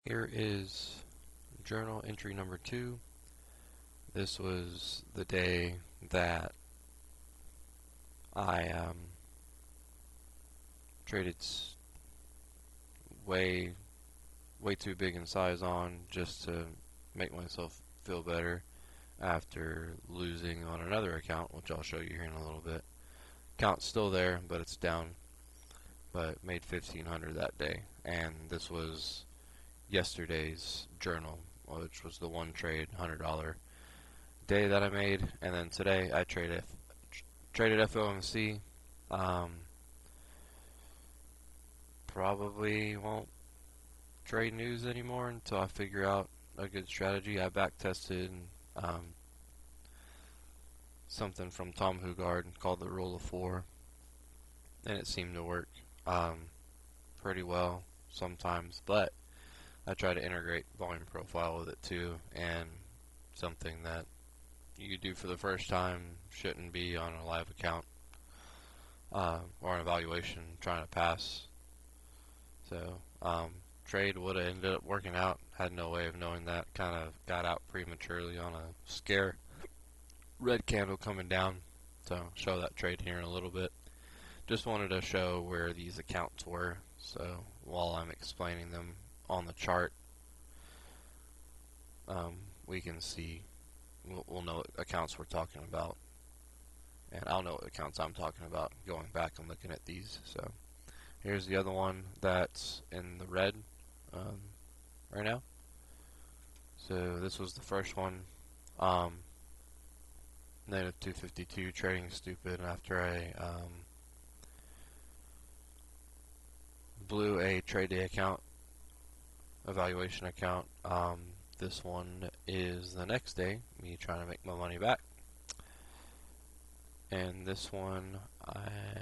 Here is journal entry number 2. This was the day that I traded way way too big in size on just to make myself feel better after losing on another account, which I'll show you here in a little bit. Account's still there, but it's down, but made 1500 that day. And this was yesterday's journal, which was the one trade $100 day that I made. And then today I traded FOMC. Probably won't trade news anymore until I figure out a good strategy. I back tested something from Tom Hugard called the Rule of Four, and it seemed to work pretty well sometimes, but I try to integrate volume profile with it too, and something that you do for the first time shouldn't be on a live account or an evaluation trying to pass. So trade would have ended up working out. Had no way of knowing that. Kind of got out prematurely on a scare red candle coming down. So I'll show that trade here in a little bit. Just wanted to show where these accounts were. So while I'm explaining them on the chart, we can see, we'll know what accounts we're talking about, and I'll know what accounts I'm talking about going back and looking at these. So here's the other one that's in the red right now. So this was the first one, negative 252, trading stupid after I blew a trade day account, evaluation account. This one is the next day, me trying to make my money back. And this one,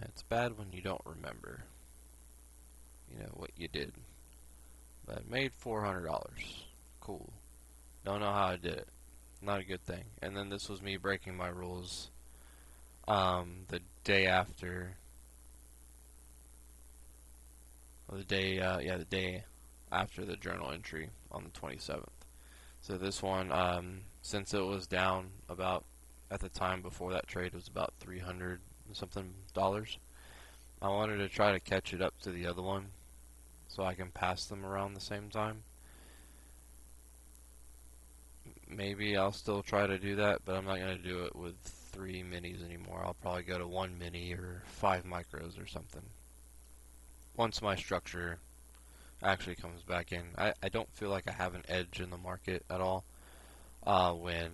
it's bad when you don't remember, what you did. But I made $400. Cool. Don't know how I did it. Not a good thing. And then this was me breaking my rules the day after. The day after the journal entry on the 27th. So this one, since it was down about, at the time before that trade, was about $300 something. I wanted to try to catch it up to the other one so I can pass them around the same time. Maybe I'll still try to do that, but I'm not going to do it with 3 minis anymore. I'll probably go to 1 mini or 5 micros or something once my structure actually comes back in. I don't feel like I have an edge in the market at all when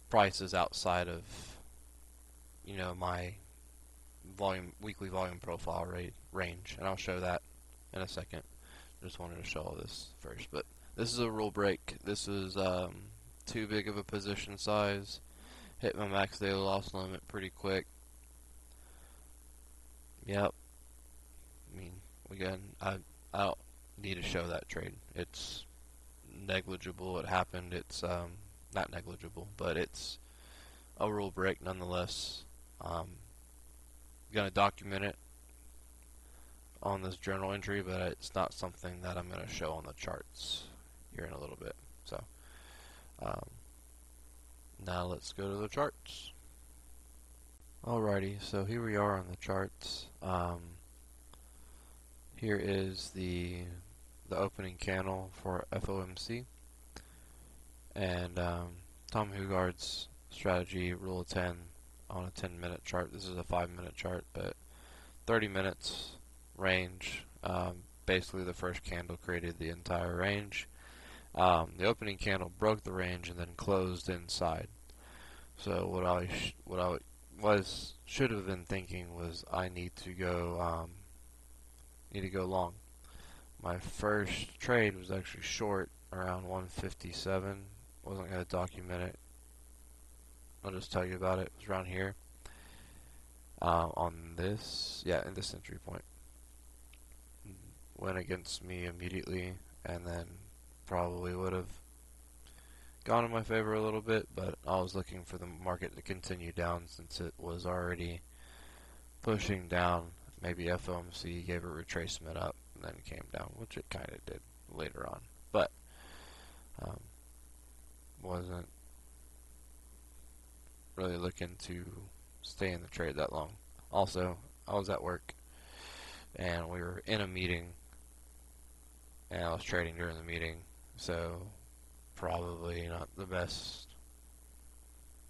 price is outside of my weekly volume profile range, and I'll show that in a second. Just wanted to show all this first, but this is a rule break. This is too big of a position size. Hit my max daily loss limit pretty quick. Yep. I mean, again, I don't need to show that trade. It's negligible. It happened. It's not negligible, but it's a rule break nonetheless. Gonna document it on this journal entry, but it's not something that I'm gonna show on the charts here in a little bit. So now let's go to the charts. Alrighty, so here we are on the charts. Here is the opening candle for FOMC, and Tom Hugard's strategy, rule of 10 on a 10-minute chart. This is a 5-minute chart, but 30 minutes range. Basically, the first candle created the entire range. The opening candle broke the range and then closed inside. So what I should have been thinking was I need to go long. My first trade was actually short around 157. Wasn't going to document it. I'll just tell you about it. It was around here on this, in this entry point. Went against me immediately, and then probably would have gone in my favor a little bit, but I was looking for the market to continue down since it was already pushing down. Maybe FOMC gave a retracement up and then came down, which it kind of did. later on. But um, wasn't really looking to stay in the trade that long. Also, I was at work and we were in a meeting and I was trading during the meeting, so probably not the best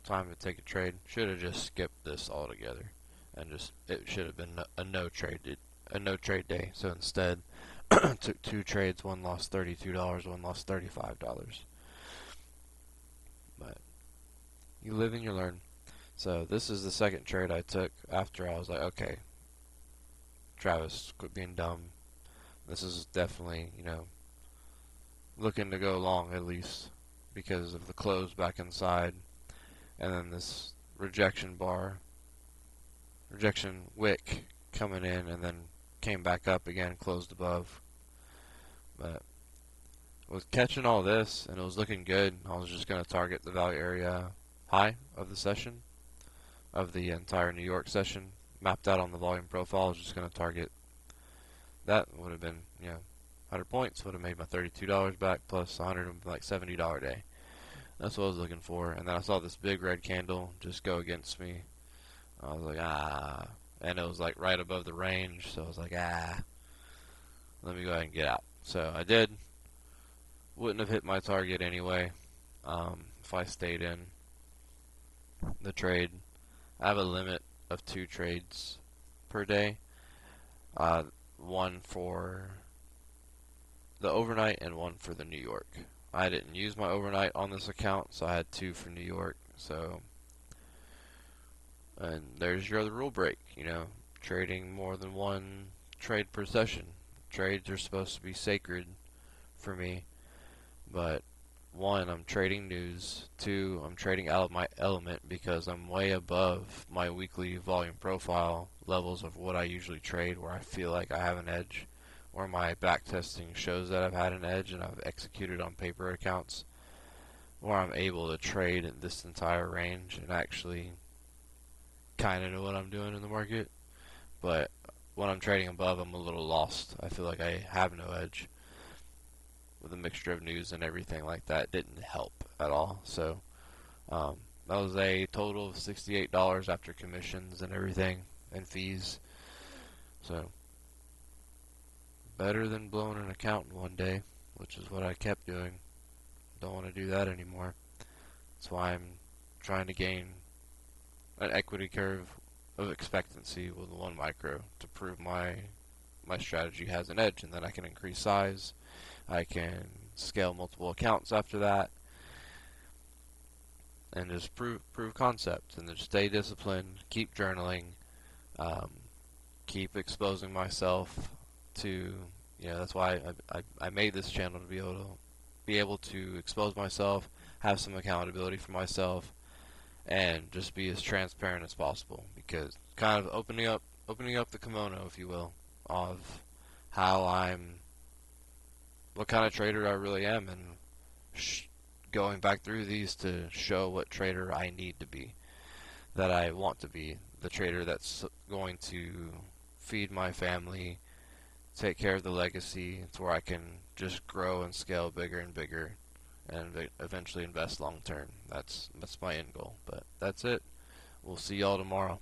time to take a trade. Should have just skipped this altogether and just it should have been a no trade day. So instead, took two trades. One lost $32. One lost $35. But you live and you learn. So this is the second trade I took after I was like, okay, Travis, quit being dumb. This is definitely, looking to go long at least because of the close back inside, and then this rejection wick coming in, and then came back up again, closed above. But with catching all this, and it was looking good, I was just going to target the value area high of the session, of the entire New York session, mapped out on the volume profile. I was just going to target that. Would have been, 100 points, would have made my $32 back plus $170 day. That's what I was looking for. And then I saw this big red candle just go against me. I was like, and it was like right above the range, so I was like, let me go ahead and get out. So I did. Wouldn't have hit my target anyway if I stayed in the trade. I have a limit of 2 trades per day. One for the overnight and one for the New York. I didn't use my overnight on this account, so I had 2 for New York. So, and there's your other rule break, trading more than 1 trade per session. Trades are supposed to be sacred for me, but 1, I'm trading news. 2, I'm trading out of my element because I'm way above my weekly volume profile levels of what I usually trade, where I feel like I have an edge, where my back testing shows that I've had an edge and I've executed on paper accounts, where I'm able to trade in this entire range and actually kind of know what I'm doing in the market. But when I'm trading above, I'm a little lost. I feel like I have no edge. With a mixture of news and everything like that, didn't help at all. So that was a total of $68 after commissions and everything and fees. So better than blowing an account in one day, which is what I kept doing. Don't want to do that anymore. That's why I'm trying to gain an equity curve of expectancy with 1 micro to prove my strategy has an edge, and then I can increase size. I can scale multiple accounts after that, and just prove concept, and just stay disciplined, keep journaling, keep exposing myself to, that's why I made this channel, to be able to expose myself, have some accountability for myself, and just be as transparent as possible, because kind of opening up the kimono, if you will, of what kind of trader I really am, and going back through these to show what trader I need to be, that I want to be, the trader that's going to feed my family, take care of the legacy, to where I can just grow and scale bigger and bigger, and eventually invest long term. That's my end goal. But that's it. We'll see y'all tomorrow.